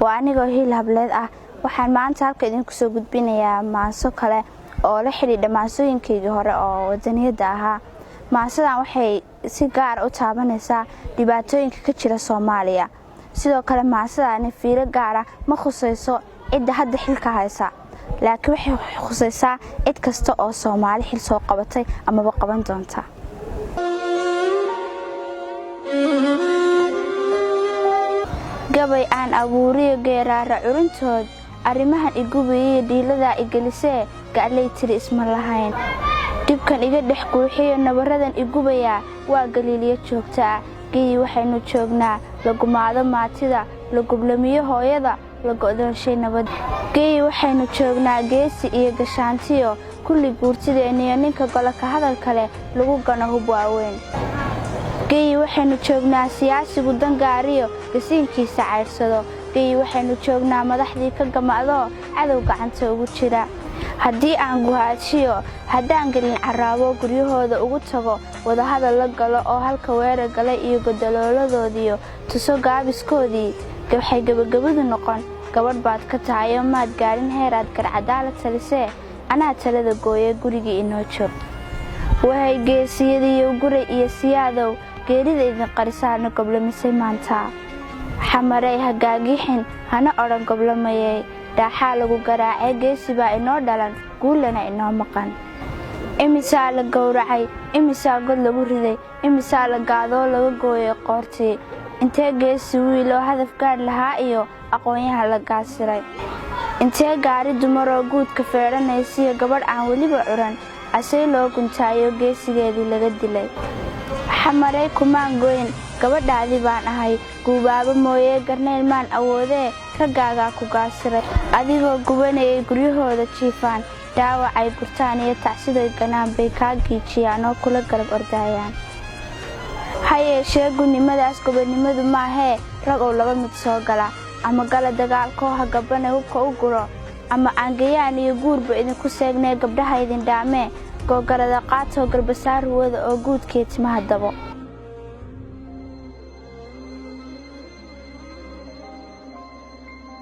waa anigoo Hiil Hableed ah waxaan maanta halka idinku soo gudbinayaa maaso kale oo la xiriidha maasooyinkaygii hore oo wadaniyada ahaa. Maasadan waxay si gaar u taabanaysaa dhibaatooyinka ka jira Soomaaliya. Sidoo kale maasadani fiiro gaar ah ma khusayso cidda hadda xilka haysa, laakiin waxay khusaysaa cid kasta oo Soomaali xil soo qabatay ama qaban doonta. gabay aan abuuriyo geeraara curintood arrimahan igubiyay dhiilada igelisee gaclay tiri isma lahayn dibkan iga dhex qurxiyo nabaradan igubaya waa galiiliyo joogta geey waxaynu joognaa la gumaado maatida la gublamiyo hooyada la go'doonshay nabad geey waxaynu joognaa geesi iyo gashaantiyo kulli guurtideeniyo ninka golka hadal kale lagu gano hub waaweyn geey waxaynu joognaa siyaasigu dangaariyo gasiinkiisa cayrsado geey waxaynu joognaa madaxdii ka gamaado cadow gacanta ugu jira haddii aan guhaadshiyo haddaan gelin caraabo guryahooda ugu tago wada hadal la galo oo halka weerar galay iyo godolooladoodiyo tuso gaabiskoodii waxay gabagabadu noqon gabadh baad ka tahay oo maad gaarin heeraad garcadaala talisee anaa talada gooye gurigii inoo joog waxay geesiyadiyo guray iyo siyaadow geerida idin qarisaana goblamisay maanta xamarey hagaagixin hana odhan goblamayay dhaaxaa lagu garaacay geesi baa inoo dhalan guulana inoo maqan imisaa la gowracay imisaa god lagu riday imisaa la gaadoo laga gooyay qoortii intee geesi wiiloo hadaf gaadh lahaa iyo aqoonyaha la gaasiray intee gaari dumaroo guudka feedhanaysiyo gabadh aan weliba curan asay loo guntaayo geesigeedii laga dilay xamarey kumaan goyn gabadhaadii baan ahay guubaabo mooyee garnayl maan awoodee raggaagaa ku gaasiray adigoo gubanayay guryahooda jiifaan dhaawacay gurtaan iyo tacsidoy ganaan bay kaa giijiyaan oo kula garab ordaayaan ha yeeshee gunnimadaas gobonnimadu maahee rag oo laba mid soo gala ama gala dagaalkoo ha gabbana hubka u guro ama aangayaan iyo guurba idinku seegnee gabdhaha idin dhaamee googarada qaatoo garbasaar ruwada oo guudkee timaha dabo